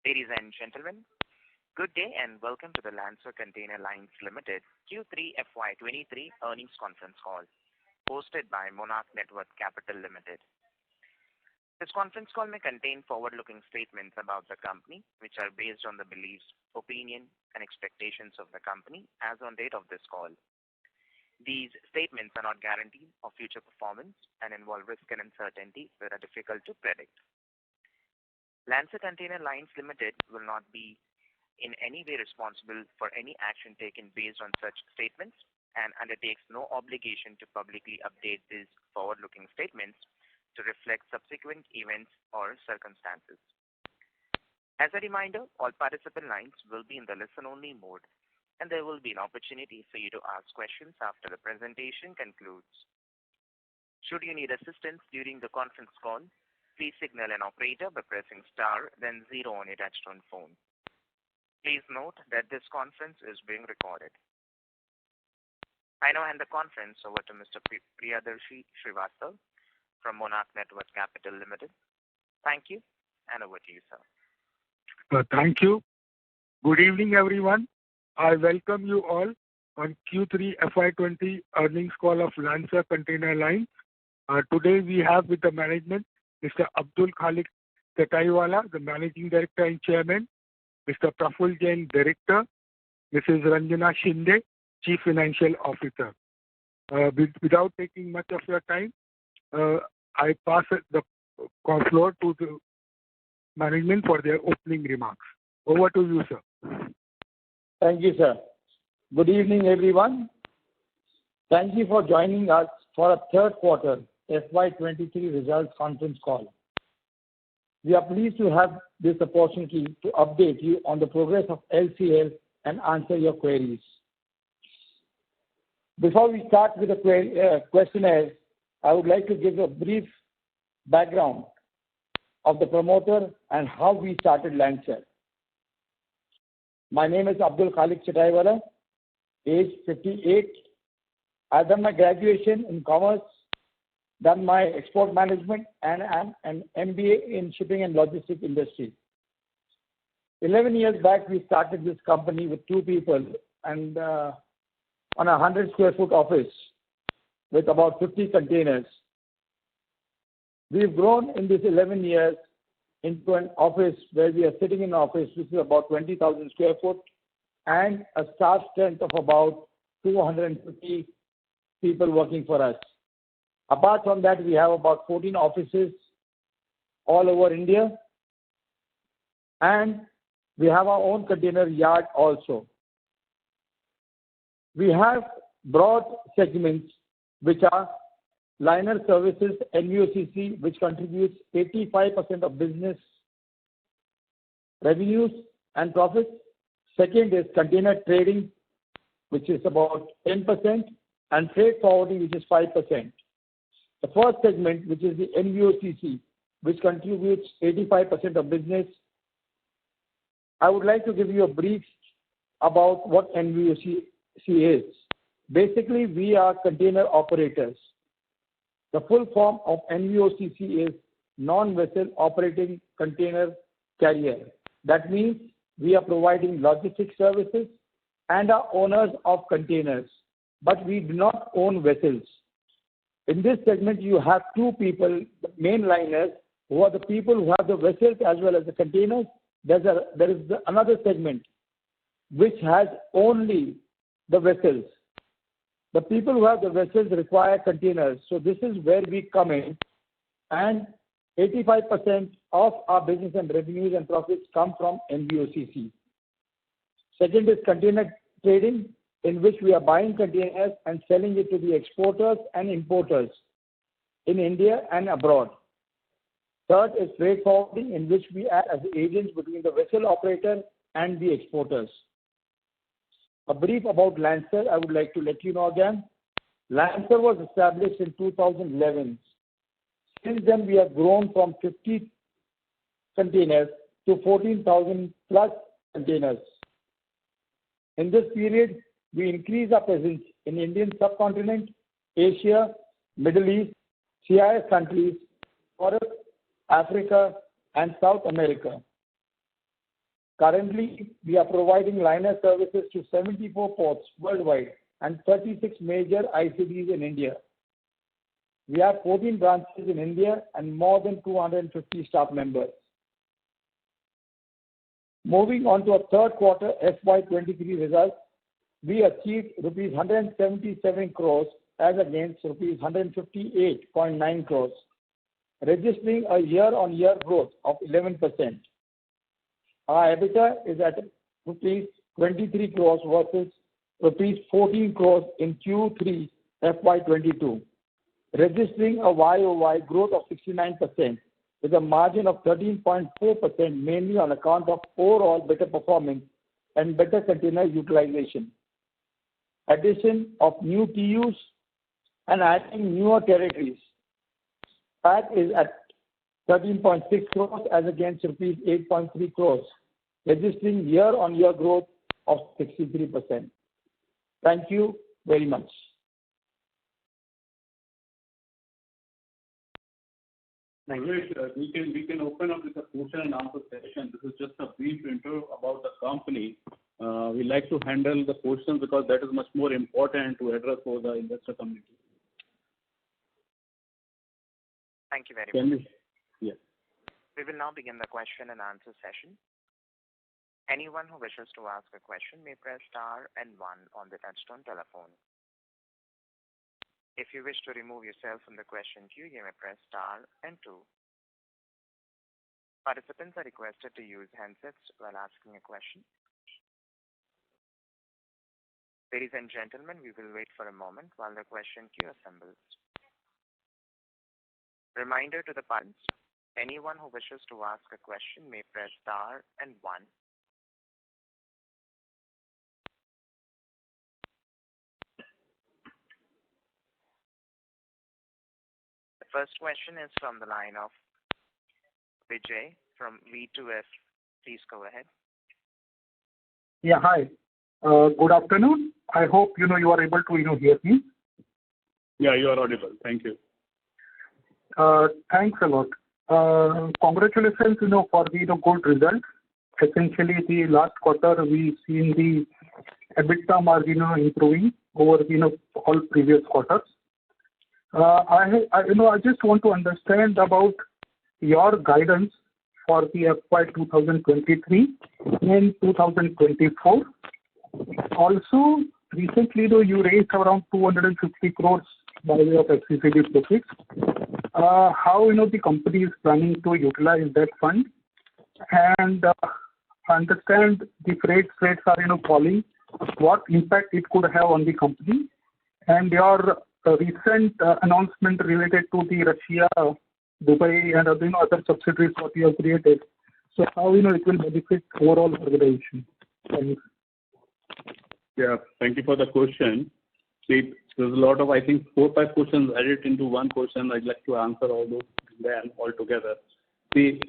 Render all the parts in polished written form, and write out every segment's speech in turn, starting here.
Ladies and gentlemen, good day and welcome to the Lancer Container Lines Limited Q3 FY23 earnings conference call hosted by Monarch Networth Capital Limited. This conference call may contain forward-looking statements about the company, which are based on the beliefs, opinion, and expectations of the company as on date of this call. These statements are not guarantees of future performance and involve risk and uncertainty that are difficult to predict. Lancer Container Lines Limited will not be in any way responsible for any action taken based on such statements and undertakes no obligation to publicly update these forward-looking statements to reflect subsequent events or circumstances. As a reminder, all participant lines will be in the listen-only mode, and there will be an opportunity for you to ask questions after the presentation concludes. Should you need assistance during the conference call, please signal an operator by pressing star then 0 on your touchtone phone. Please note that this conference is being recorded. I now hand the conference over to Mr. Priyadarshi Srivastava from Monarch Networth Capital Limited. Thank you, and over to you, sir. Thank you. Good evening, everyone. I welcome you all on Q3 FY20 earnings call of Lancer Container Lines. Today we have with the management Mr. Abdul Khalik Chataiwala, the Managing Director and Chairman, Mr. Praful Jain, Director, Mrs. Ranjana Shinde, Chief Financial Officer. Without taking much of your time, I pass the floor to the management for their opening remarks. Over to you, sir. Thank you, sir. Good evening, everyone. Thank you for joining us for our third quarter FY23 results conference call. We are pleased to have this opportunity to update you on the progress of LCL and answer your queries. Before we start with the questionnaires, I would like to give a brief background of the promoter and how we started Lancer. My name is Abdul Khalik Chataiwala, age 58. I've done my graduation in commerce, done my export management, and am an MBA in shipping and logistics industry. 11 years back, we started this company with 2 people and on a 100 square foot office with about 50 containers. We've grown in these 11 years into an office where we are sitting in an office which is about 20,000 square foot and a staff strength of about 250 people working for us. Apart from that, we have about 14 offices all over India, and we have our own container yard also. We have broad segments which are liner services, NVOCC, which contributes 85% of business revenues and profits. Second is container trading, which is about 10%, and freight forwarding, which is 5%. The first segment, which is the NVOCC, which contributes 85% of business. I would like to give you a brief about what NVOCC is. Basically, we are container operators. The full form of NVOCC is non-vessel operating container carrier. That means we are providing logistics services and are owners of containers, but we do not own vessels. In this segment, you have 2 people, the mainliners, who are the people who have the vessels as well as the containers. There is another segment which has only the vessels. The people who have the vessels require containers. So this is where we come in, and 85% of our business and revenues and profits come from NVOCC. Second is container trading, in which we are buying containers and selling it to the exporters and importers in India and abroad. Third is freight forwarding, in which we act as agents between the vessel operator and the exporters. A brief about Lancer, I would like to let you know again. Lancer was established in 2011. Since then, we have grown from 50 containers to 14,000 plus containers. In this period, we increased our presence in Indian subcontinent, Asia, Middle East, CIS countries, Europe, Africa, and South America. Currently, we are providing liner services to 74 ports worldwide and 36 major ICDs in India. We have 14 branches in India and more than 250 staff members. Moving on to our third quarter FY23 results, we achieved rupees 177 crores as against rupees 158.9 crores, registering a year-on-year growth of 11%. Our EBITDA is at rupees 23 crores versus rupees 14 crores in Q3 FY22, registering a YOY growth of 69% with a margin of 13.4%, mainly on account of overall better performance and better container utilization. Addition of new TUs and adding newer territories. PAT is at 13.6 crores as against rupees 8.3 crores, registering year-on-year growth of 63%. Thank you very much. We can open up with a question and answer session. This is just a brief intro about the company. We like to handle the questions because that is much more important to address for the investor community. Thank you very much. Yes. We will now begin the question and answer session. Anyone who wishes to ask a question may press star and 1 on the touchtone telephone. If you wish to remove yourself from the question queue, you may press star and 2. Participants are requested to use handsets while asking a question. Ladies and gentlemen, we will wait for a moment while the question queue assembles. Reminder to the participants, anyone who wishes to ask a question may press star and 1. The first question is from the line of Vijay from V2F. Please go ahead. Yeah, hi. Good afternoon. I hope you are able to hear me. Yeah, you are audible. Thank you. Thanks a lot. Congratulations, for the good results. Essentially, the last quarter we seen the EBITDA margin improving over all previous quarters. I just want to understand about your guidance for the FY 2023 and 2024. Also, recently, you raised around 250 crores by way of FCCB profits. How the company is planning to utilize that fund, and understand the rates are falling. What impact it could have on the company, and your recent announcement related to the Russia, Dubai, and other subsidiaries what you have created. So how it will benefit overall organization? Thanks. Yeah, thank you for the question. See, there's a lot of, I think, 4 or 5 questions added into one question. I'd like to answer all those then all together. See,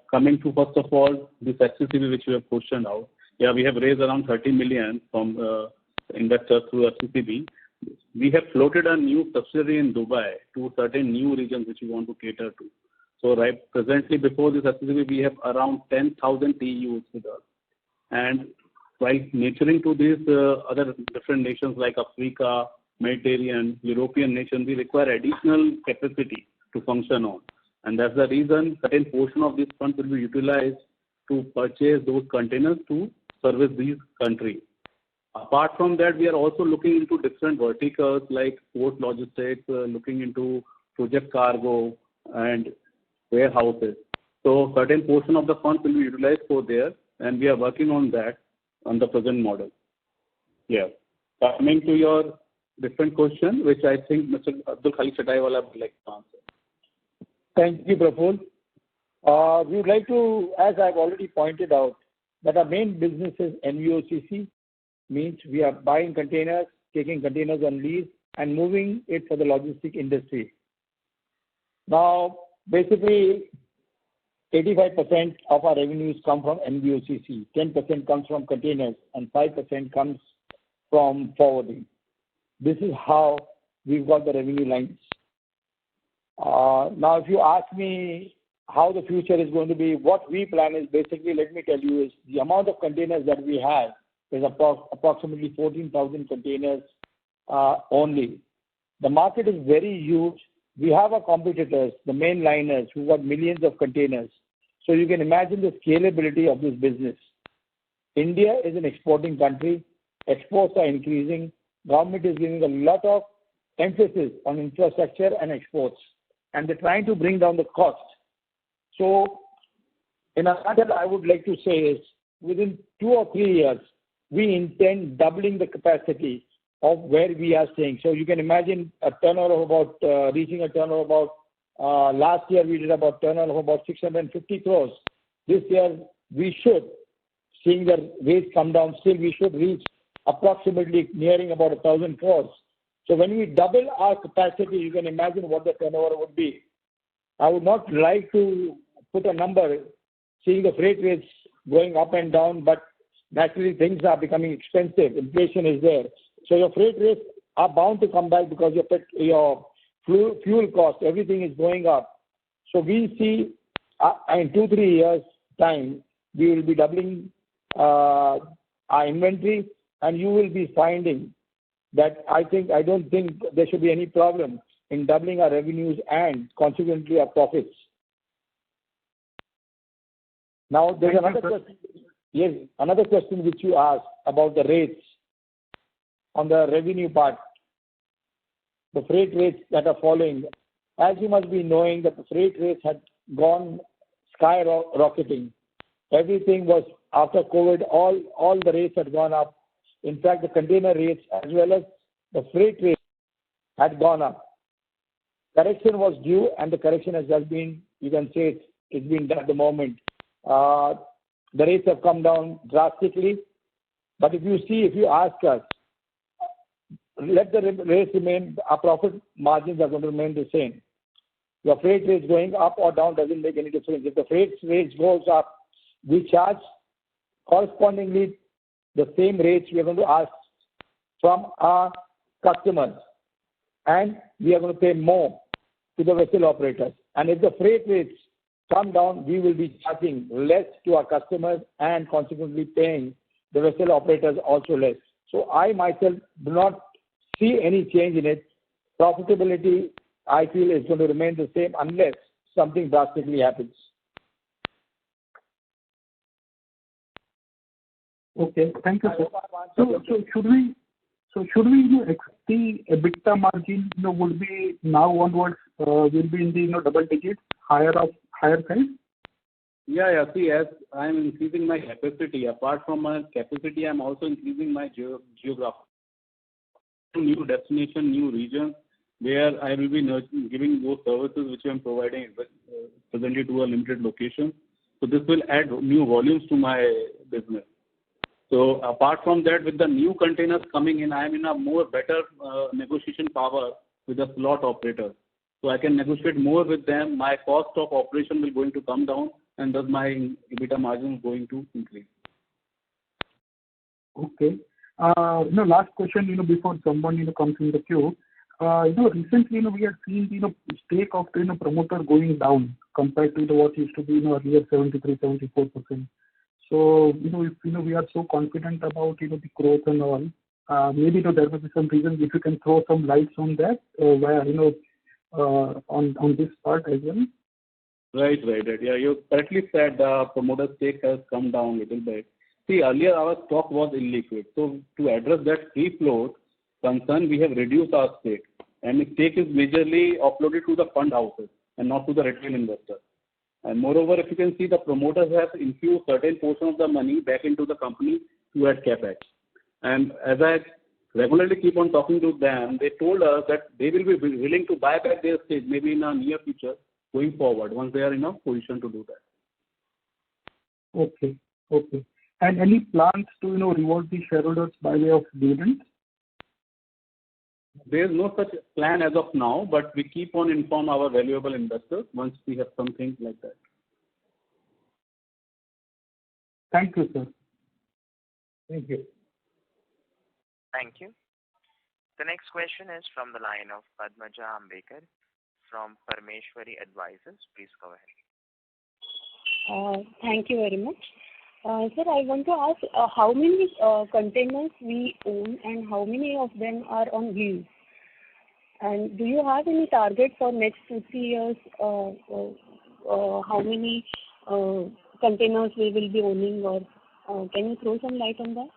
coming to first of all, this FCCB which we have questioned out. Yeah, we have raised around 30 million from investors through FCCB. We have floated a new subsidiary in Dubai to certain new regions which we want to cater to. So presently before this FCCB, we have around 10,000 TEUs with us. And while nurturing to these other different nations like Africa, Mediterranean, European nations, we require additional capacity to function on. And that's the reason certain portion of this fund will be utilized to purchase those containers to service these countries. Apart from that, we are also looking into different verticals like port logistics, looking into project cargo and warehouses. So certain portion of the funds will be utilized for there, and we are working on that on the present model. Yeah. Coming to your different question, which I think Mr. Abdul Khalik Chataiwala would like to answer. Thank you, Praful. We would like to, as I've already pointed out, that our main business is NVOCC, means we are buying containers, taking containers on lease, and moving it for the logistic industry. Now, basically, 85% of our revenues come from NVOCC, 10% comes from containers, and 5% comes from forwarding. This is how we've got the revenue lines. Now, if you ask me how the future is going to be. What we plan is basically, let me tell you, is the amount of containers that we have is approximately 14,000 containers only. The market is very huge. We have our competitors, the mainliners, who got millions of containers. So you can imagine the scalability of this business. India is an exporting country. Exports are increasing. Government is giving a lot of emphasis on infrastructure and exports, and they're trying to bring down the cost. So, in a nutshell, I would like to say is within 2 or 3 years, we intend doubling the capacity of where we are staying. So you can imagine a turnover of about reaching a turnover about last year we did about turnover of about 650 crores. This year we should, seeing the rates come down, still we should reach approximately nearing about 1,000 crores. So when we double our capacity, you can imagine what the turnover would be. I would not like to put a number, seeing the freight rates going up and down, but naturally things are becoming expensive. Inflation is there. So your freight rates are bound to come back because your fuel cost, everything is going up. So we see in 2-3 years' time, we will be doubling our inventory, and you will be finding that I don't think there should be any problem in doubling our revenues and consequently our profits. Now there's another question. Yes, another question which you asked about the rates on the revenue part, the freight rates that are following. As you must be knowing that the freight rates had gone skyrocketing. Everything was after COVID, all the rates had gone up. In fact, the container rates as well as the freight rates had gone up. Correction was due, and the correction has just been, you can say it's been done at the moment. The rates have come down drastically. But if you ask us, let the rates remain, our profit margins are going to remain the same. Your freight rates going up or down doesn't make any difference. If the freight rates goes up, we charge correspondingly the same rates we are going to ask from our customers, and we are going to pay more to the vessel operators. And if the freight rates come down, we will be charging less to our customers and consequently paying the vessel operators also less. So I myself do not see any change in it. Profitability, I feel, is going to remain the same unless something drastically happens. Okay, thank you, sir. So should we expect the EBITDA margin would be now onwards will be in the double digits, higher side? Yeah. See, as I am increasing my capacity, apart from my capacity, I am also increasing my geography. New destination, new region, where I will be giving those services which I am providing presently to a limited location. So this will add new volumes to my business. So apart from that, with the new containers coming in, I am in a more better negotiation power with the slot operator. So I can negotiate more with them. My cost of operation will going to come down, and thus my EBITDA margin is going to increase. Okay. Last question, before someone, comes in the queue. Recently, we have seen, stake of, promoter going down compared to what used to be, earlier 73-74%. So, if, we are so confident about, the growth and all, maybe, there will be some reason if you can throw some lights on that, where, on this part as well. Right. Yeah, you correctly said the promoter stake has come down a little bit. See, earlier our stock was illiquid. So to address that free float concern, we have reduced our stake. And the stake is majorly offloaded to the fund houses and not to the retail investors. And moreover, if you can see, the promoters have infused certain portion of the money back into the company to add capex. And as I regularly keep on talking to them, they told us that they will be willing to buy back their stake maybe in a near future going forward once they are in a position to do that. Okay. And any plans to, reward the shareholders by way of dividends? There is no such plan as of now, but we keep on inform our valuable investors once we have something like that. Thank you, sir. Thank you. Thank you. The next question is from the line of Padmaja Ambekar from Parmeshwari Advisors. Please go ahead. Thank you very much. Sir, I want to ask how many containers we own and how many of them are on lease? And do you have any target for next 2-3 years? How many containers we will be owning, or can you throw some light on that?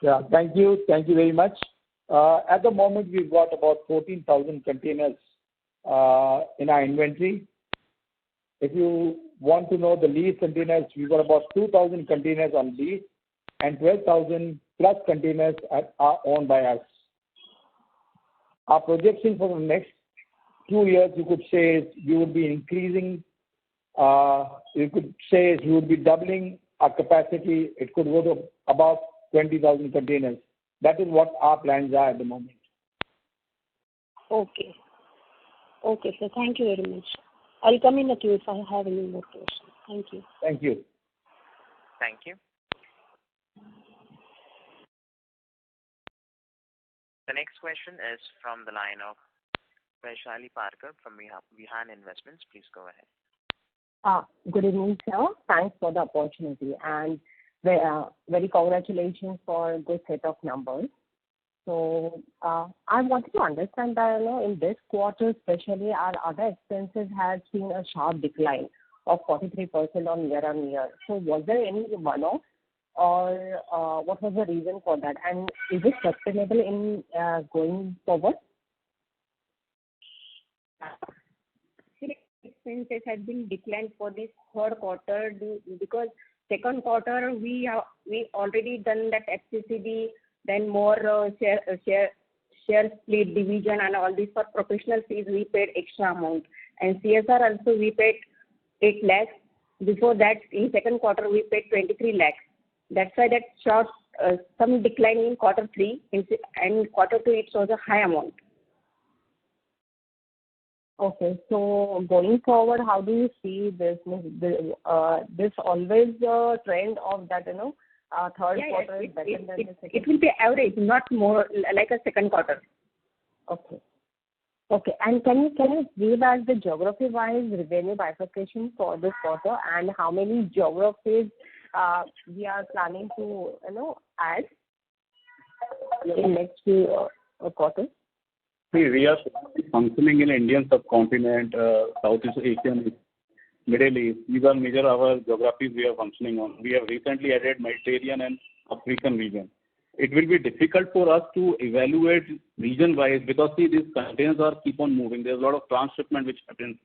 Yeah, thank you. Thank you very much. At the moment, we've got about 14,000 containers in our inventory. If you want to know the lease containers, we've got about 2,000 containers on lease and 12,000 plus containers are owned by us. Our projection for the next 2 years, you could say, is we would be increasing, you could say is we would be doubling our capacity. It could go to about 20,000 containers. That is what our plans are at the moment. Okay. Okay, sir. Thank you very much. I'll come in the queue if I have any more questions. Thank you. Thank you. Thank you. The next question is from the line of Vaishali Parkar from Vihan Investments. Please go ahead. Good evening, sir. Thanks for the opportunity and very congratulations for a good set of numbers. So I wanted to understand that in this quarter, especially our other expenses has seen a sharp decline of 43% on year. So was there any one-off or what was the reason for that? And is it sustainable in going forward? Expenses have been declined for this third quarter because second quarter we already done that FCCB, then more share split division and all this. For professional fees we paid extra amount, and CSR also we paid 8 lakhs. Before that in second quarter we paid 23 lakhs. That's why that short some decline in quarter 3 and quarter 2 it shows a high amount. Okay, so going forward, how do you see this? This always the trend of that, third quarter is better than the second? It will be average, not more like a second quarter. Okay. Okay, and can you give us the geography-wise revenue bifurcation for this quarter and how many geographies we are planning to, add in next few quarters? See, we are functioning in Indian subcontinent, Southeast Asian, Middle East. These are major our geographies we are functioning on. We have recently added Mediterranean and African region. It will be difficult for us to evaluate region-wise because see these containers are keep on moving. There's a lot of transshipment which happens.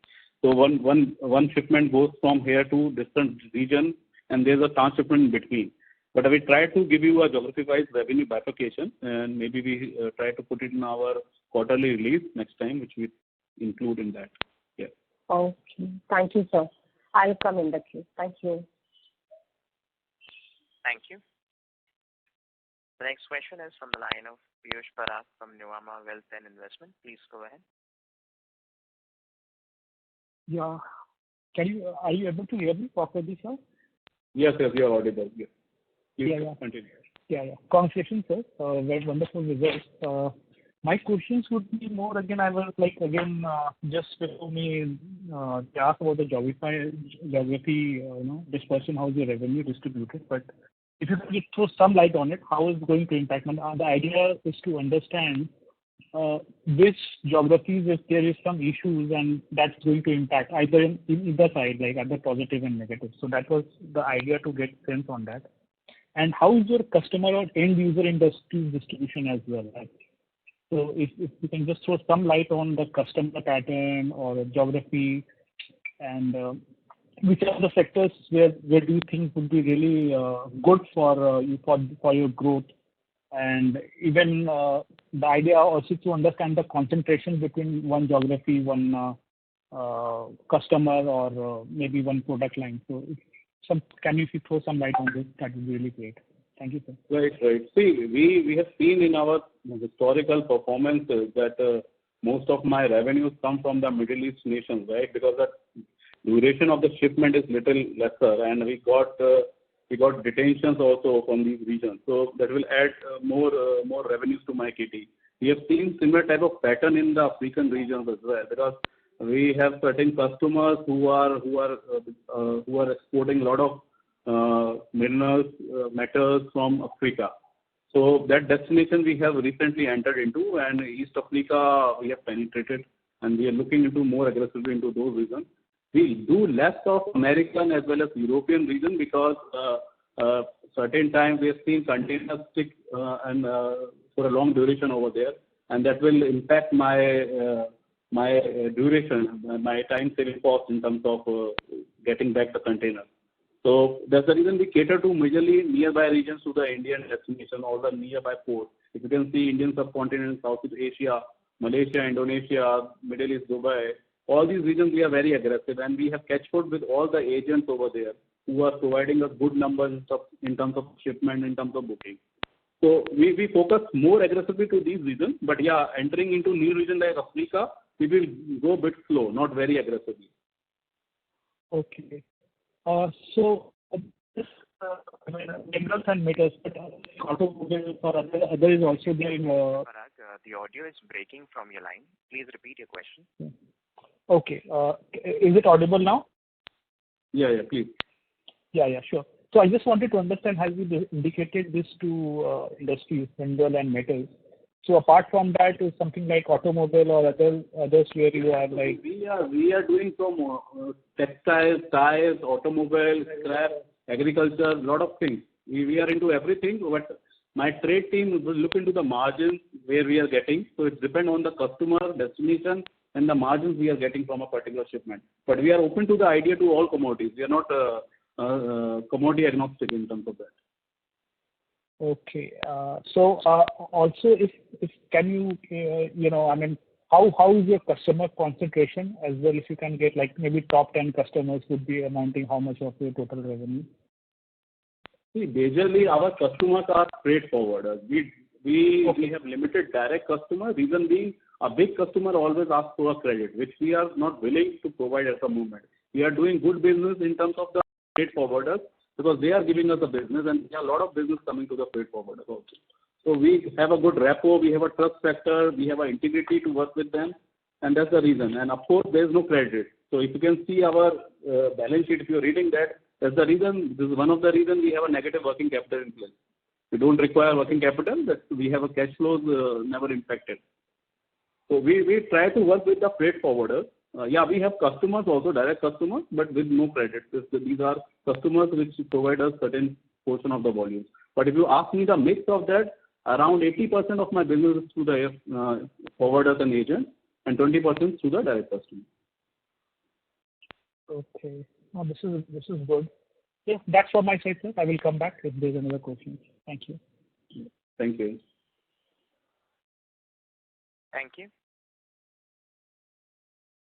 So one shipment goes from here to different region and there's a transshipment in between. But we try to give you a geography-wise revenue bifurcation and maybe we try to put it in our quarterly release next time, which we include in that. Yeah. Okay. Thank you, sir. I'll come in the queue. Thank you. Thank you. The next question is from the line of Piyush Parakh from Nuvama Wealth and Investment. Please go ahead. Yeah. Are you able to hear me properly, sir? Yes, you are audible. Yes. Yeah. Continue. Yeah. Congratulations, sir. Very wonderful results. My questions would be more again. I was just before me ask about the geography, dispersion, how is the revenue distributed. But if you could throw some light on it, how is it going to impact? And the idea is to understand which geographies, if there is some issues, and that's going to impact either in either side, like either positive and negative. So that was the idea to get sense on that. And how is your customer or end user industry distribution as well? Right? So if you can just throw some light on the customer pattern or geography, and which are the sectors where do you think would be really good for your growth, and even the idea also to understand the concentration between one geography, one customer, or maybe one product line. So can you throw some light on this? That would be really great. Thank you, sir. Right. See, we have seen in our historical performances that most of my revenues come from the Middle East nations, right? Because the duration of the shipment is little lesser, and we got detentions also from these regions. So that will add more revenues to my kitty. We have seen similar type of pattern in the African regions as well, because we have certain customers who are exporting a lot of minerals, metals from Africa. So that destination we have recently entered into, and East Africa we have penetrated, and we are looking into more aggressively into those regions. We do less of American as well as European region because certain time we have seen containers stick and for a long duration over there, and that will impact my duration, my time saving cost in terms of getting back the container. So that's the reason we cater to majorly nearby regions to the Indian destination or the nearby ports. If you can see Indian subcontinent, Southeast Asia, Malaysia, Indonesia, Middle East, Dubai, all these regions we are very aggressive, and we have catch code with all the agents over there who are providing us good numbers in terms of shipment, in terms of booking. So we focus more aggressively to these regions, but yeah, entering into new region like Africa, we will go a bit slow, not very aggressively. Okay. So this minerals and metals, but automobile or other is also there in. Parag, the audio is breaking from your line. Please repeat your question. Okay. Is it audible now? Yeah, please. Yeah, sure. So I just wanted to understand, have you indicated this to industries, mineral and metals? So apart from that, is something like automobile or others where you are like? We are doing from textiles, tires, automobile, scrap, agriculture, a lot of things. We are into everything, but my trade team will look into the margins where we are getting. So it depends on the customer, destination, and the margins we are getting from a particular shipment. But we are open to the idea to all commodities. We are not commodity agnostic in terms of that. Okay. So also, if can you I mean, how is your customer concentration as well? If you can get like maybe top 10 customers would be amounting how much of your total revenue? See, majorly our customers are freight forwarders. We have limited direct customer. Reason being, a big customer always asks for a credit, which we are not willing to provide at the moment. We are doing good business in terms of the freight forwarders, because they are giving us a business, and there are a lot of business coming to the freight forwarders also. So we have a good rapport, we have a trust factor, we have an integrity to work with them, and that's the reason. And of course, there is no credit. So if you can see our balance sheet, if you're reading that, that's the reason. This is one of the reasons we have a negative working capital in place. We don't require working capital, that we have a cash flows never impacted. So we try to work with the freight forwarders. We have customers also, direct customers, but with no credit. These are customers which provide us certain portion of the volume. But if you ask me the mix of that, around 80% of my business is through the forwarders and agents, and 20% through the direct customers. Okay. No, this is good. Yeah, that's from my side, sir. I will come back if there's another question. Thank you. Thank you. Thank you.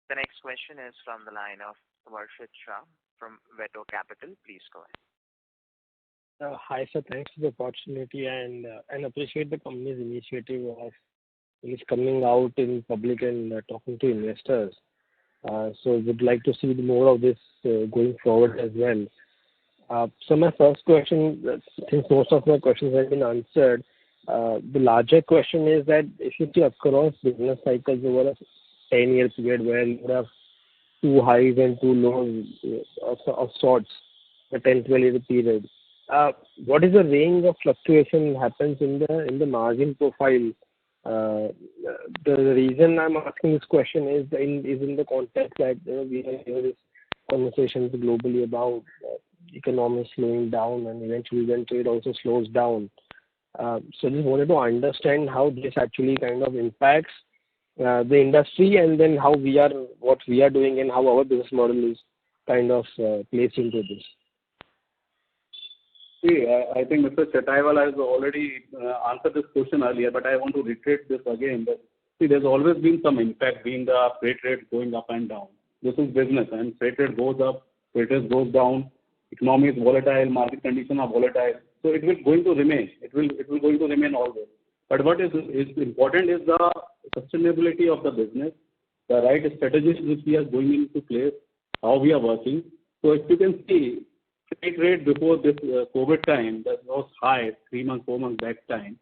The next question is from the line of Varshit Shah from Veto Capital. Please go ahead. Hi, sir. Thanks for the opportunity, and appreciate the company's initiative of coming out in public and talking to investors. So would like to see more of this going forward as well. So my first question, since most of my questions have been answered, the larger question is that if you see across business cycles over a 10-year period where you would have two highs and two lows of sorts, a 10-12-year period, what is the range of fluctuation happens in the margin profile? The reason I'm asking this question is in the context that we have this conversations globally about economy slowing down, and eventually then trade also slows down. So just wanted to understand how this actually kind of impacts the industry, and then what we are doing and how our business model is kind of placed into this. See, I think Mr. Chataiwala has already answered this question earlier, but I want to reiterate this again. That, see, there's always been some impact, being the freight rate going up and down. This is business, and freight rate goes up, freight rate goes down, economy is volatile, market conditions are volatile. So it will going to remain. It will going to remain always. But what is important is the sustainability of the business, the right strategies which we are going into place, how we are working. So if you can see, freight rate before this COVID time, that was high, 3 months, 4 months back time,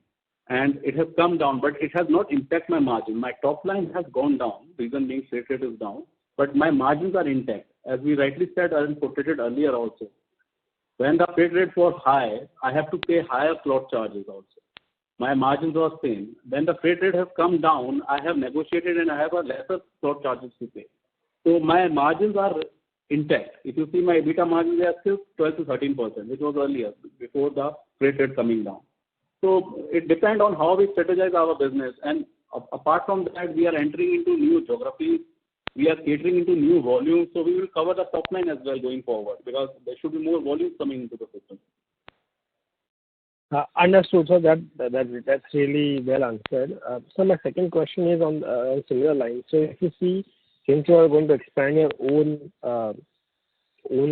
and it has come down, but it has not impacted my margin. My top line has gone down, reason being freight rate is down, but my margins are intact. As we rightly said and portrayed earlier also, when the freight rates were high, I have to pay higher slot charges also. My margins are same. When the freight rate has come down, I have negotiated and I have a lesser slot charges to pay. So my margins are intact. If you see my EBITDA margins, they are still 12 to 13%, which was earlier before the freight rate coming down. So it depends on how we strategize our business. And apart from that, we are entering into new geographies. We are catering into new volumes. So we will cover the top line as well going forward because there should be more volumes coming into the system. Understood. So that's really well answered. So my second question is on similar lines. So if you see, since you are going to expand your own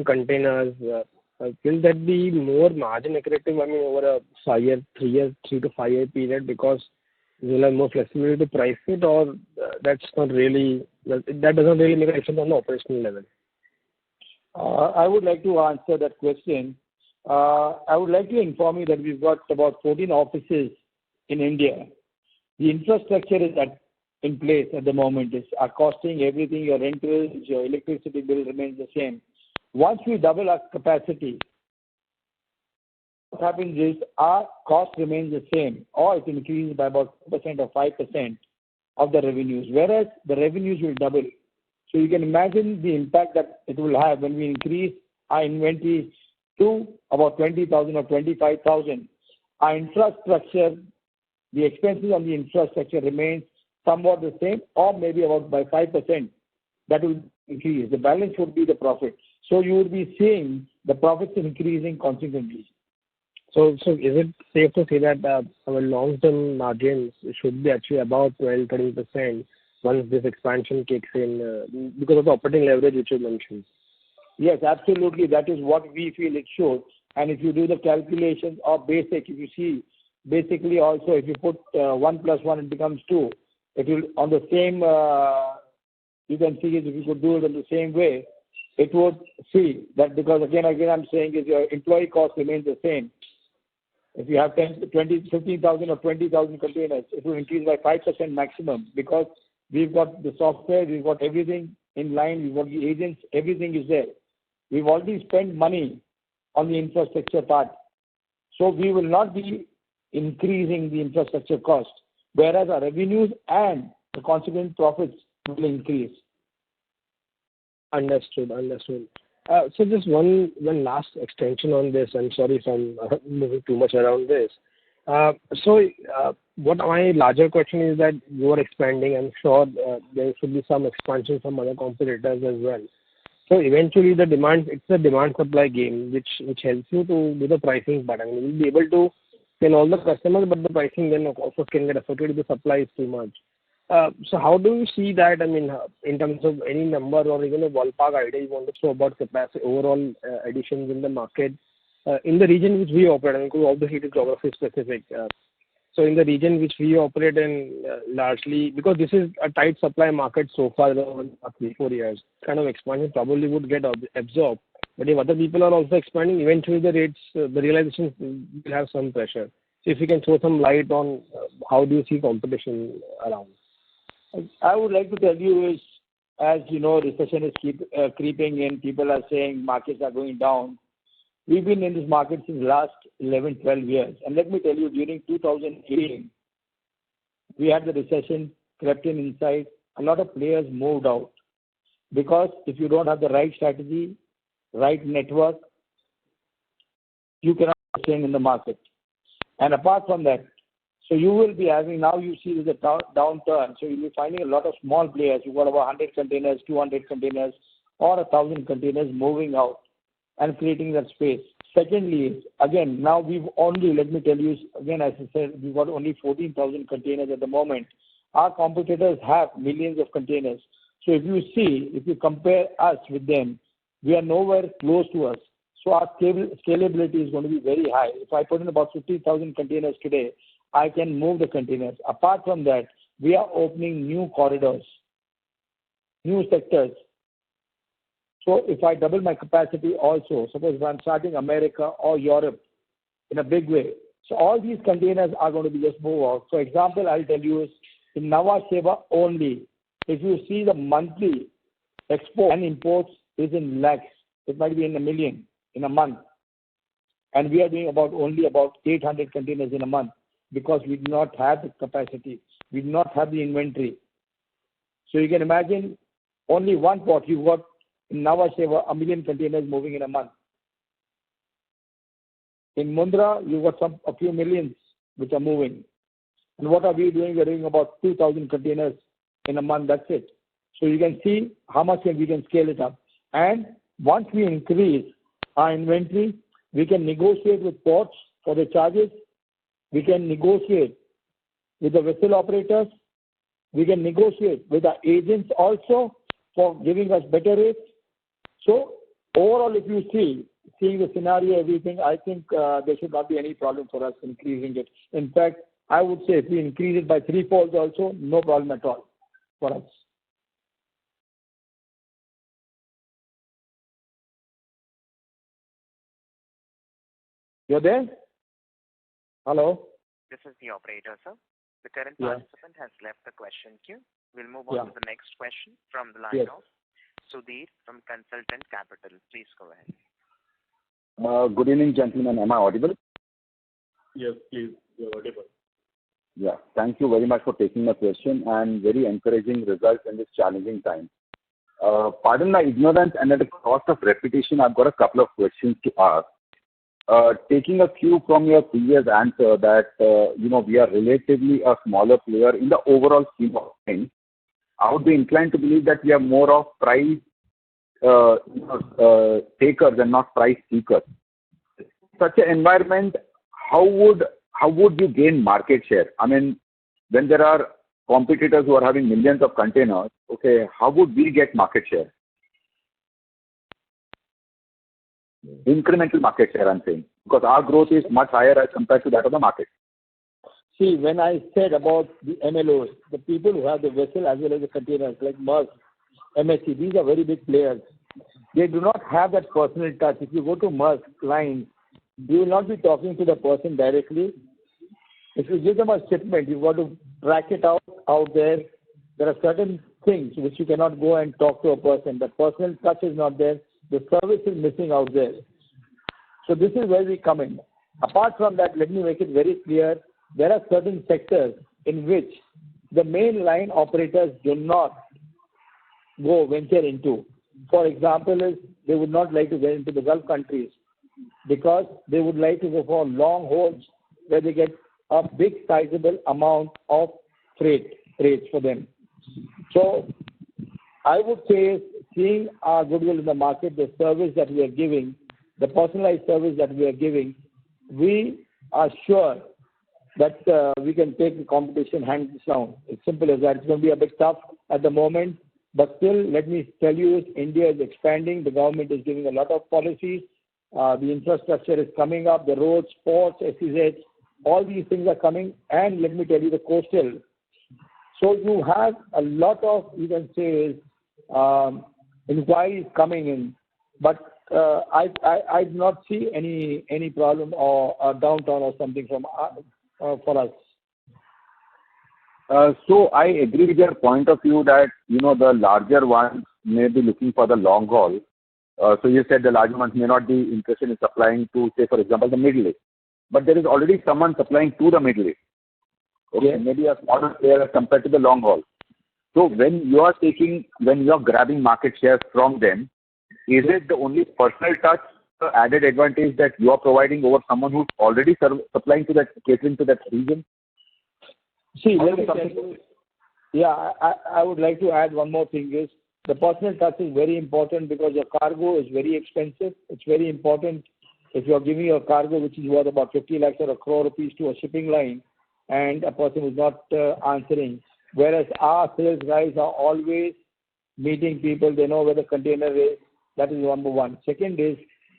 containers, will that be more margin accretive? I mean, over a 3 to 5 year period, because you will have more flexibility to price it, or that's not really, that doesn't really make a difference on the operational level? I would like to answer that question. I would like to inform you that we've got about 14 offices in India. The infrastructure is in place at the moment. It's our costing, everything, your rentals, your electricity bill remains the same. Once we double our capacity, what happens is our cost remains the same, or it increases by about 2% or 5% of the revenues, whereas the revenues will double. So you can imagine the impact that it will have when we increase our inventory to about 20,000 or 25,000. Our infrastructure, the expenses on the infrastructure remains somewhat the same, or maybe about by 5%. That will increase. The balance would be the profit. So you will be seeing the profits increasing consequently. So is it safe to say that our long-term margins should be actually about 12-13% once this expansion kicks in because of the operating leverage which you mentioned? Yes, absolutely. That is what we feel it should. And if you do the calculations of basic, if you see, basically also if you put 1 plus 1, it becomes 2. It will on the same, you can see it if you could do it in the same way, it would see that because again I'm saying is your employee cost remains the same. If you have 10, 20, 15,000 or 20,000 containers, it will increase by 5% maximum because we've got the software, we've got everything in line, we've got the agents, everything is there. We've already spent money on the infrastructure part. So we will not be increasing the infrastructure cost, whereas our revenues and the consequent profits will increase. Understood. So just one last extension on this. I'm sorry if I'm moving too much around this. What my larger question is that you are expanding. I'm sure there should be some expansion from other competitors as well. So eventually it's a demand supply game which helps you to do the pricing part. I mean, you'll be able to sell all the customers, but the pricing then also can get affected if the supply is too much. So how do you see that? I mean, in terms of any number or even a ballpark idea you want to throw about capacity, overall additions in the market, in the region which we operate, and obviously it is geography specific. So in the region which we operate in, largely, because this is a tight supply market so far over the past 3-4 years, kind of expansion probably would get absorbed. But if other people are also expanding, eventually the rates, the realizations will have some pressure. So if you can throw some light on how do you see competition around? I would like to tell you is, as you know, recession is creeping in. People are saying markets are going down. We've been in this market since the last 11, 12 years. And let me tell you, during 2018, we had the recession crept in inside. A lot of players moved out. Because if you don't have the right strategy, right network, you cannot sustain in the market. And apart from that, so you will be having, now you see there's a downturn. So you'll be finding a lot of small players. You've got about 100 containers, 200 containers, or 1,000 containers moving out and creating that space. Secondly, again, now we've only, let me tell you, again, as I said, we've got only 14,000 containers at the moment. Our competitors have millions of containers. So if you compare us with them, we are nowhere close to us. So our scalability is going to be very high. If I put in about 50,000 containers today, I can move the containers. Apart from that, we are opening new corridors, new sectors. So if I double my capacity also, suppose if I'm starting America or Europe in a big way, so all these containers are going to be just move out. For example, I'll tell you is in Nava Seva only, if you see the monthly export and imports is in lakhs. It might be in a million in a month. And we are doing only about 800 containers in a month because we do not have the capacity. We do not have the inventory. So you can imagine only one port, you've got in Nhava Sheva 1 million containers moving in a month. In Mundra, you've got a few millions which are moving. And what are we doing? We're doing about 2,000 containers in a month. That's it. So you can see how much we can scale it up. And once we increase our inventory, we can negotiate with ports for the charges. We can negotiate with the vessel operators. We can negotiate with the agents also for giving us better rates. So overall, if you seeing the scenario, everything, I think there should not be any problem for us increasing it. In fact, I would say if we increase it by 3-fold also, no problem at all for us. You're there? Hello? This is the operator, sir. The current Yeah. participant has left the question queue. We'll move on to the next question from the line Yes. of Sudhir from Consultant Capital. Please go ahead. Good evening, gentlemen. Am I audible? Yes, please. You're audible. Yeah. Thank you very much for taking my question and very encouraging results in this challenging time. Pardon my ignorance and at the cost of repetition, I've got a couple of questions to ask. Taking a cue from your previous answer that, we are relatively a smaller player in the overall scheme of things, I would be inclined to believe that we are more of price takers and not price seekers. Such an environment, how would you gain market share? I mean, when there are competitors who are having millions of containers, okay, how would we get market share? Incremental market share, I'm saying, because our growth is much higher as compared to that of the market. See, when I said about the MLOs, the people who have the vessel as well as the containers, like Maersk, MSC, these are very big players. They do not have that personal touch. If you go to Maersk line, you will not be talking to the person directly. If you give them a shipment, you've got to track it out there. There are certain things which you cannot go and talk to a person. The personal touch is not there. The service is missing out there. So this is where we come in. Apart from that, let me make it very clear. There are certain sectors in which the main line operators do not venture into. For example, they would not like to get into the Gulf countries because they would like to go for long hauls where they get a big sizable amount of rates for them. So I would say, seeing our goodwill in the market, the service that we are giving, the personalized service that we are giving, we are sure that we can take the competition hands down. It's simple as that. It's going to be a bit tough at the moment, but still, let me tell you, India is expanding. The government is giving a lot of policies. The infrastructure is coming up, the roads, ports, SEZ, all these things are coming. And let me tell you, the coastal. So you have a lot of, you can say, inquiries coming in, but I do not see any problem or downtown or something for us. So I agree with your point of view that, the larger ones may be looking for the long haul. So you said the larger ones may not be interested in supplying to, say, for example, the Middle East. But there is already someone supplying to the Middle East. Okay, Yes. maybe a smaller player compared to the long haul. So when you are grabbing market share from them, is it the only personal touch, the added advantage that you are providing over someone who's already supplying to that, catering to that region? See, let me tell you, I would like to add one more thing is, the personal touch is very important because your cargo is very expensive. It's very important if you're giving your cargo, which is worth about 50 lakhs or 1 crore rupees to a shipping line, and a person is not answering. Whereas our sales guys are always meeting people. They know where the container is. That is number one. Second is,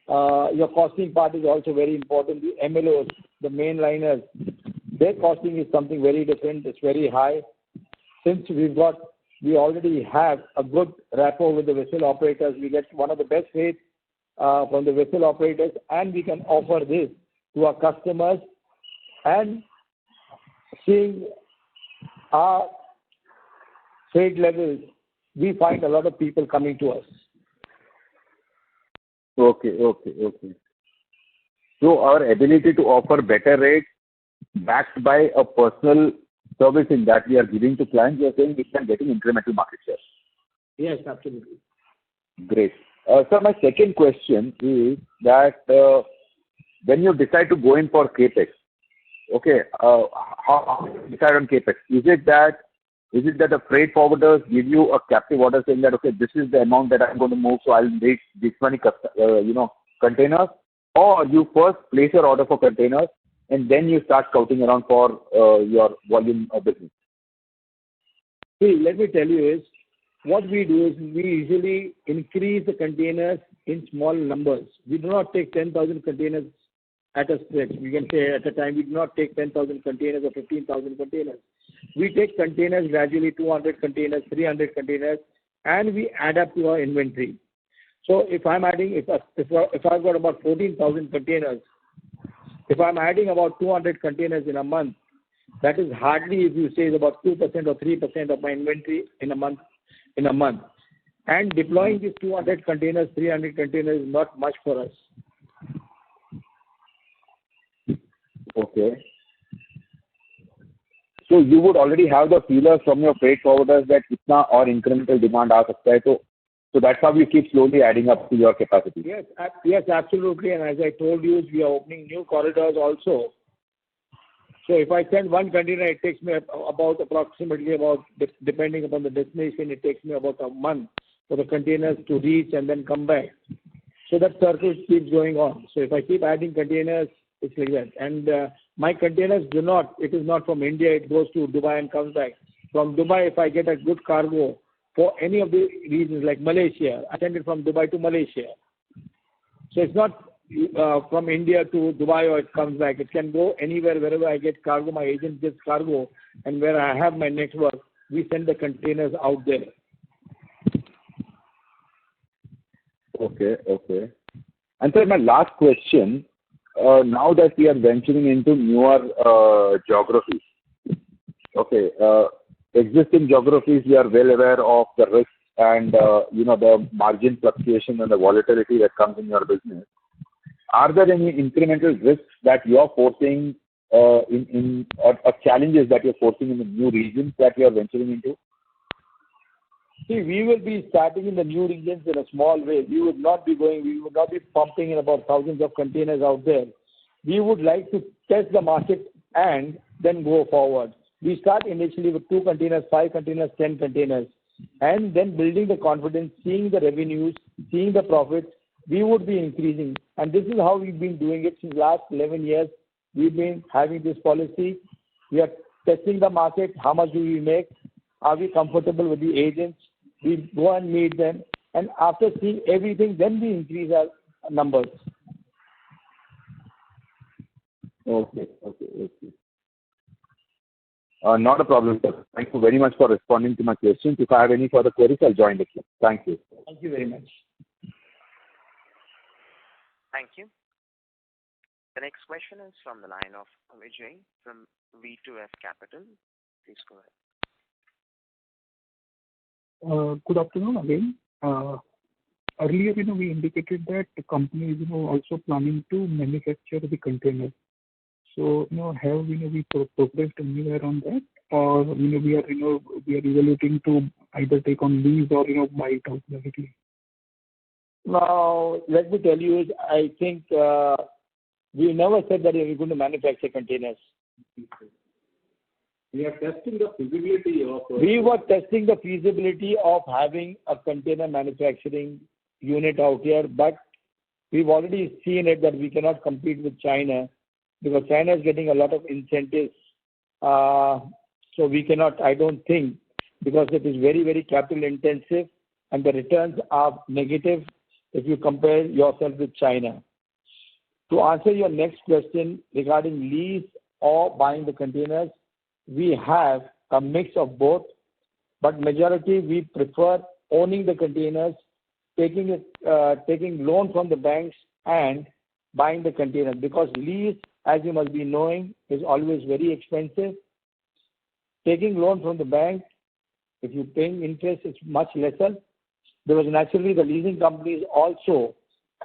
your costing part is also very important. The MLOs, the mainliners, their costing is something very different. It's very high. Since we already have a good rapport with the vessel operators, we get one of the best rates from the vessel operators, and we can offer this to our customers. And seeing our trade levels we find a lot of people coming to us. Okay. So our ability to offer better rates backed by a personal servicing that we are giving to clients, we are saying we can getting incremental market share. Yes, absolutely. Great. So my second question is that when you decide to go in for capex, okay, how do you decide on capex? Is it that the freight forwarders give you a captive order saying that, okay, this is the amount that I'm going to move, so I'll need this many containers, or you first place your order for containers and then you start scouting around for your volume of business? See, let me tell you is, what we do is we usually increase the containers in small numbers. We do not take 10,000 containers at a stretch. We can say at a time, we do not take 10,000 containers or 15,000 containers. We take containers gradually, 200 containers, 300 containers, and we add up to our inventory. So if I'm adding, if I've got about 14,000 containers, if I'm adding about 200 containers in a month, that is hardly, if you say, is about 2% or 3% of my inventory in a month. And deploying these 200 containers, 300 containers is not much for us. Okay. So you would already have the feelers from your freight forwarders that itna or incremental demand aa sakta hai. So that's how you keep slowly adding up to your capacity. Yes, absolutely. And as I told you, we are opening new corridors also. So if I send one container, it takes me approximately depending upon the destination, it takes me about a month for the containers to reach and then come back. So that circle keeps going on. So if I keep adding containers, it's like that. And my containers it is not from India, it goes to Dubai and comes back. From Dubai, if I get a good cargo for any of the regions like Malaysia, I send it from Dubai to Malaysia. So it's not from India to Dubai or it comes back. It can go anywhere, wherever I get cargo, my agent gets cargo, and where I have my network, we send the containers out there. Okay. And so my last question, now that we are venturing into newer geographies, okay, existing geographies, we are well aware of the risks and the margin fluctuation and the volatility that comes in your business. Are there any incremental risks that you are foreseeing or challenges that you're foreseeing in the new regions that you are venturing into? See, we will be starting in the new regions in a small way. We would not be pumping in about thousands of containers out there. We would like to test the market and then go forward. We start initially with 2 containers, 5 containers, 10 containers, and then building the confidence, seeing the revenues, seeing the profits, we would be increasing. And this is how we've been doing it since last 11 years. We've been having this policy. We are testing the market. How much do we make? Are we comfortable with the agents? We go and meet them. And after seeing everything, then we increase our numbers. Okay. Not a problem, sir. Thank you very much for responding to my questions. If I have any further queries, I'll join the queue. Thank you. Thank you very much. Thank you. The next question is from the line of Vijay from V2F Capital. Please go ahead. Good afternoon again. Earlier, we indicated that the company is, also planning to manufacture the containers. So, have we progressed anywhere on that, or we are evaluating to either take on lease or buy it out directly? Now, let me tell you, I think we never said that we were going to manufacture containers. We are testing the feasibility of. We were testing the feasibility of having a container manufacturing unit out here, but we've already seen it that we cannot compete with China because China is getting a lot of incentives. So we cannot, I don't think, because it is very, very capital intensive and the returns are negative if you compare yourself with China. To answer your next question regarding lease or buying the containers, we have a mix of both, but majority we prefer owning the containers, taking loan from the banks and buying the containers, because lease, as you must be knowing, is always very expensive. Taking loan from the bank If you're paying interest, it's much lesser. Because naturally, the leasing companies also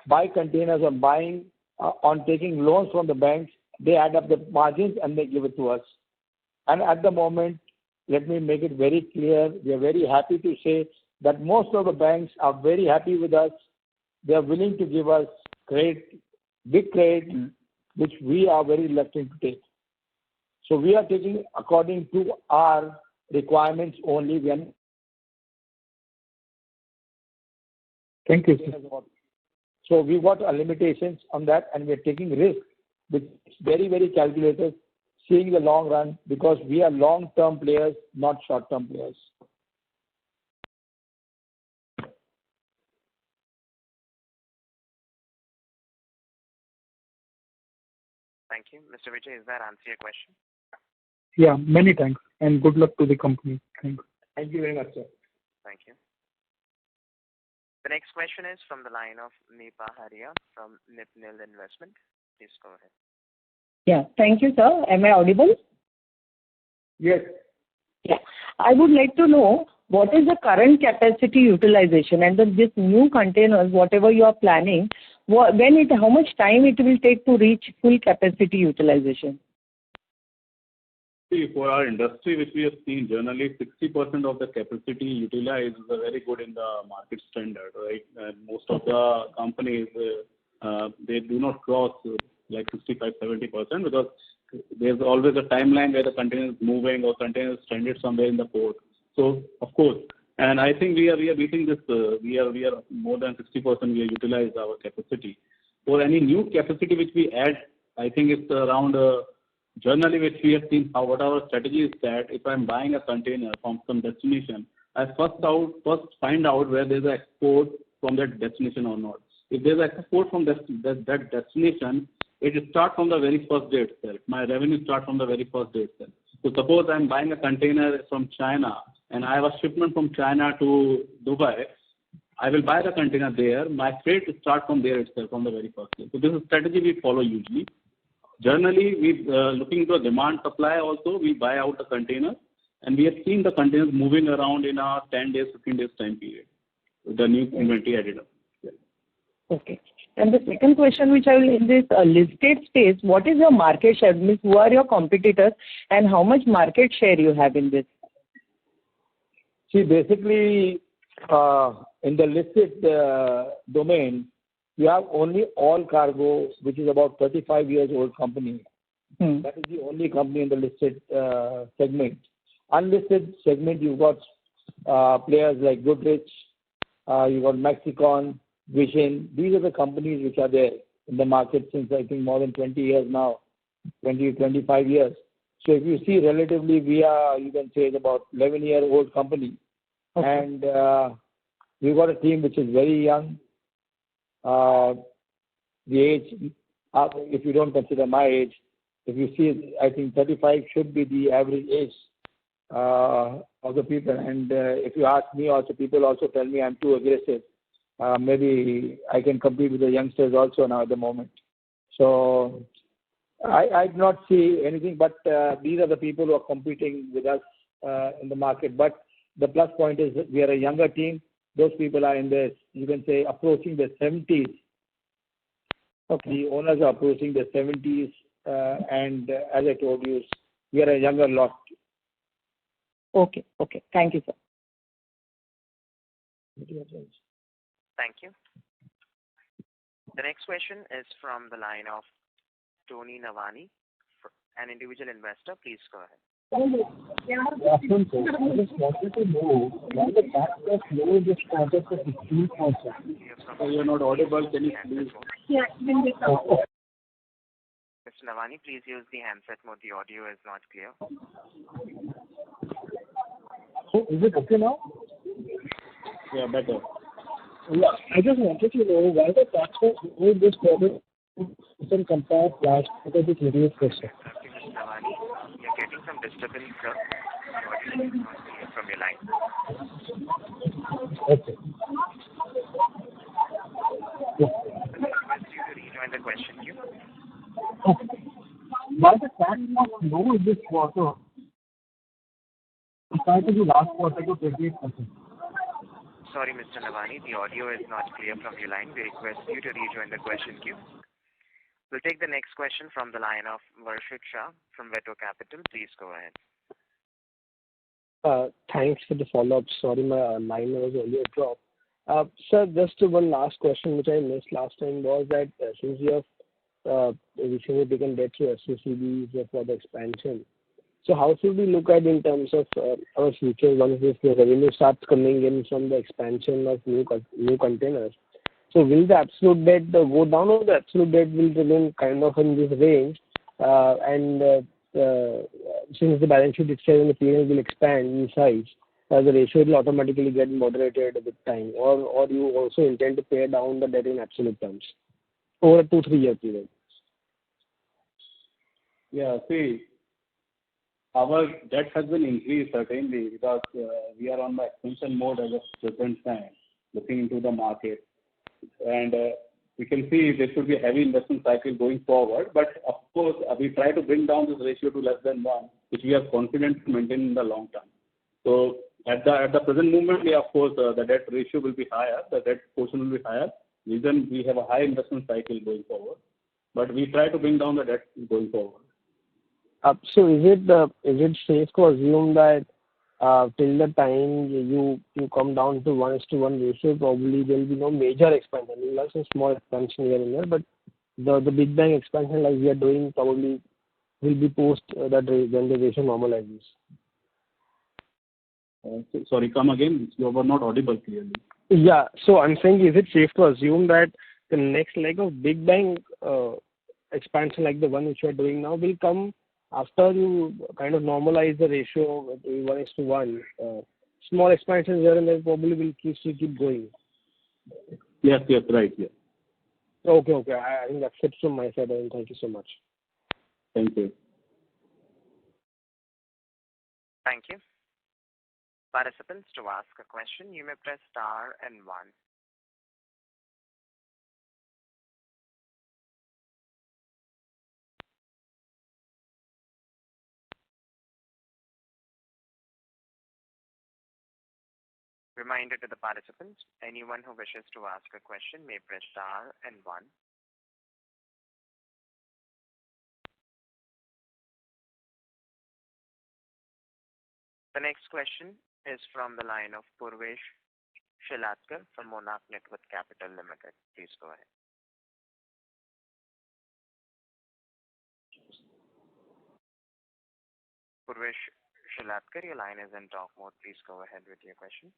buy containers on buying, on taking loans from the banks. They add up the margins and they give it to us. And at the moment, let me make it very clear, we are very happy to say that most of the banks are very happy with us. They are willing to give us credit, big credit, which we are very reluctant to take. So we are taking according to our requirements only. Thank you, sir. So we got limitations on that, and we are taking risk, which is very, very calculated, seeing the long run, because we are long-term players, not short-term players. Thank you. Mr. Vijay, does that answer your question? Yeah, many thanks, and good luck to the company. Thanks. Thank you very much, sir. Thank you. The next question is from the line of Neepa Haria from Nipnil Investment. Please go ahead. Yeah. Thank you, sir. Am I audible? Yes. Yeah. I would like to know what is the current capacity utilization, and then this new containers, whatever you are planning, how much time it will take to reach full capacity utilization? See, for our industry, which we have seen, generally 60% of the capacity utilized is very good in the market standard, right? And most of the companies, they do not cross like 65-70% because there's always a timeline where the container is moving or container is stranded somewhere in the port. So, of course, and I think we are beating this. We are more than 60%. We have utilized our capacity. For any new capacity which we add, I think it's around. Generally, which we have seen, what our strategy is that if I'm buying a container from some destination, I first find out where there's an export from that destination or not. If there's an export from that destination, it starts from the very first day itself. My revenue starts from the very first day itself. So suppose I'm buying a container from China and I have a shipment from China to Dubai, I will buy the container there. My freight starts from there itself, from the very first day. So this is a strategy we follow usually. Generally, we looking into a demand supply also, we buy out the container, and we have seen the containers moving around in a 10 days, 15 days time period. The new inventory added up. Yeah. Okay. And the second question, which I will in this listed space, what is your market share? Means who are your competitors, and how much market share you have in this? See, basically, in the listed domain, you have only All Cargo, which is about 35 years old company. That is the only company in the listed segment. Unlisted segment, you've got players like Goodrich, you've got Mexicon, Vision. These are the companies which are there in the market since I think more than 20 years now, 20, 25 years. So if you see relatively, we are, you can say, it's about 11-year-old company. Okay. And we've got a team which is very young. The age, if you don't consider my age, if you see, I think 35 should be the average age of the people. And if you ask me also, people also tell me I'm too aggressive. Maybe I can compete with the youngsters also now at the moment. So I do not see anything, but these are the people who are competing with us in the market. But the plus point is that we are a younger team. Those people are in the, you can say, approaching the 70s. Okay. The owners are approaching the 70s, and as I told you, we are a younger lot. Okay. Okay. Thank you, sir. Thank you. The next question is from the line of Tony Navani, an individual investor. Please go ahead. I just wanted to know why the tax was low this quarter for 15%. You're not audible. Can you please? Mr. Navani, please use the handset mode. The audio is not clear. So is it okay now? Yeah, better. Yeah, I just wanted to know why the tax was low this quarter compared to last quarter with 38%. Mr. Navani, you're getting some disturbance, sir. The audio is not clear from your line. Okay. Yeah. I request you to rejoin the question queue. Okay. Why the tax was low this quarter compared to the last quarter to 28%. Sorry, Mr. Navani, the audio is not clear from your line. We request you to rejoin the question queue. We'll take the next question from the line of Varshit Shah from Veto Capital. Please go ahead. Thanks for the follow-up. Sorry, my line was earlier dropped. Sir, just one last question which I missed last time was that since you have recently taken debt through FCCBs for the expansion, so how should we look at in terms of our future once this revenue starts coming in from the expansion of new containers? So will the absolute debt go down, or the absolute debt will remain kind of in this range? Since the balance sheet itself and the P&L will expand in size, the ratio will automatically get moderated with time, or you also intend to pay down the debt in absolute terms over a 2-3 year period? Yeah, see, our debt has been increased certainly because we are on the expansion mode as of present time, looking into the market. And we can see there should be a heavy investment cycle going forward. But of course, we try to bring down this ratio to less than 1, which we are confident to maintain in the long term. So at the present moment, yeah, of course, the debt ratio will be higher. The debt portion will be higher. Reason we have a high investment cycle going forward. But we try to bring down the debt going forward. So is it safe to assume that till the time you come down to 1:1 ratio, probably there will be no major expansion, unless a small expansion here and there, but the big bang expansion like we are doing probably will be post that when the ratio normalizes? Sorry, come again. You were not audible clearly. Yeah. So I'm saying, is it safe to assume that the next leg of big bang expansion like the one which you are doing now will come after you kind of normalize the ratio to 1:1? Small expansions here and there probably will keep going. Yes, right, yes. Okay. I think that's it from my side, and thank you so much. Thank you. Thank you. Participants, to ask a question, you may press star and 1. Reminder to the participants, anyone who wishes to ask a question may press star and 1. The next question is from the line of Purvesh Shilatkar from Monarch Network Capital Limited. Please go ahead. Purvesh Shilatkar, your line is in talk mode. Please go ahead with your question.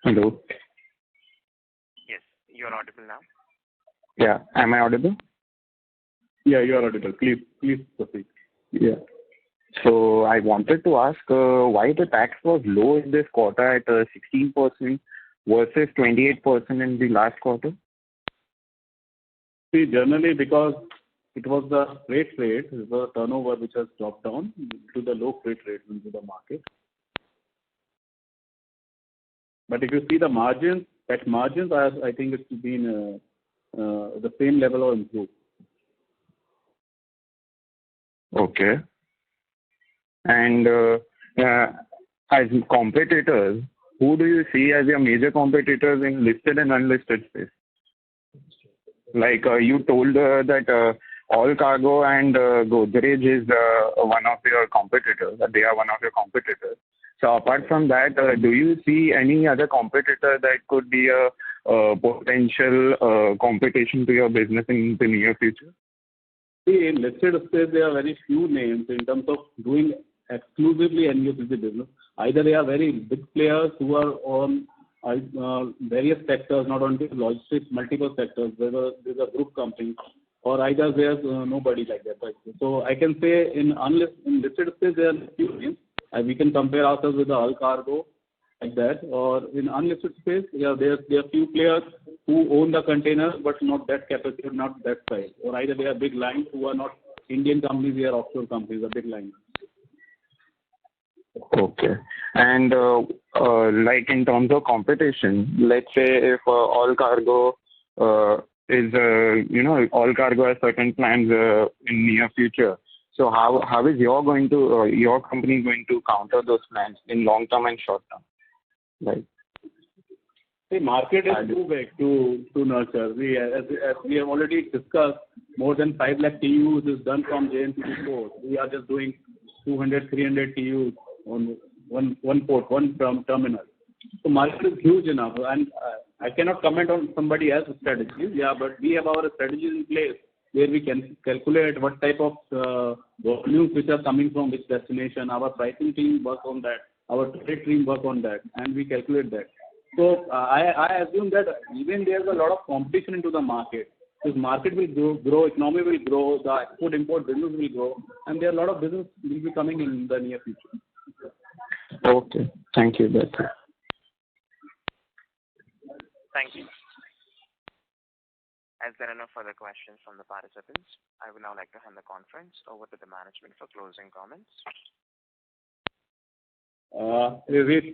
Hello. Yes, you're audible now. Yeah, am I audible? Yeah, you are audible. Please proceed. Yeah. So I wanted to ask why the tax was low in this quarter at 16% versus 28% in the last quarter? See, generally because it was the freight rate, the turnover which has dropped down to the low freight rate into the market. But if you see the margins, tax margins, I think it's been the same level or improved. Okay. And as competitors, who do you see as your major competitors in listed and unlisted space? Like you told that All Cargo and Godrej is one of your competitors. They are one of your competitors. So apart from that, do you see any other competitor that could be a potential competition to your business in the near future? See, in listed space, there are very few names in terms of doing exclusively NUCC business. Either they are very big players who are on various sectors, not only logistics, multiple sectors. There's a group company, or either there's nobody like that. Right? So I can say in listed space, there are few names. We can compare ourselves with the All Cargo like that, or in unlisted space, yeah, there are few players who own the containers but not that capacity, not that size, or either they are big lines who are not Indian companies, they are offshore companies, a big line. Okay. And like in terms of competition, let's say if All Cargo is, all cargo has certain plans in near future. So how is your company going to counter those plans in long term and short term? Right. The market is too big to nurture. As we have already discussed, more than 5 lakh TUs is done from JNPT port. We are just doing 200, 300 TUs on one port, one terminal. So market is huge enough, and I cannot comment on somebody else's strategies. Yeah, but we have our strategies in place where we can calculate what type of volumes which are coming from which destination. Our pricing team works on that. Our trade team work on that, and we calculate that. So I assume that even there's a lot of competition into the market. This market will grow, economy will grow, the export-import business will grow, and there are a lot of business will be coming in the near future. Okay. Thank you. That's it. Thank you. As there are no further questions from the participants, I would now like to hand the conference over to the management for closing comments.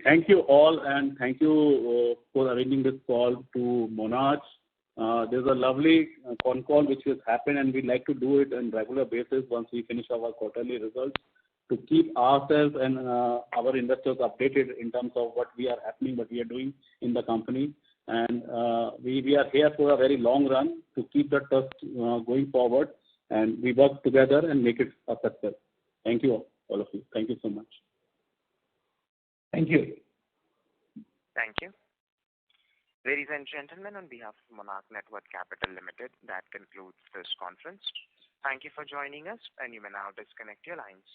Thank you all, and thank you for arranging this call to Monarch. There's a lovely Concall which has happened, and we'd like to do it on regular basis once we finish our quarterly results to keep ourselves and our investors updated in terms of what we are doing in the company. And we are here for a very long run to keep the trust going forward, and we work together and make it a success. Thank you all of you. Thank you so much. Thank you. Thank you. Ladies and gentlemen, on behalf of Monarch Networth Capital Limited, that concludes this conference. Thank you for joining us, and you may now disconnect your lines.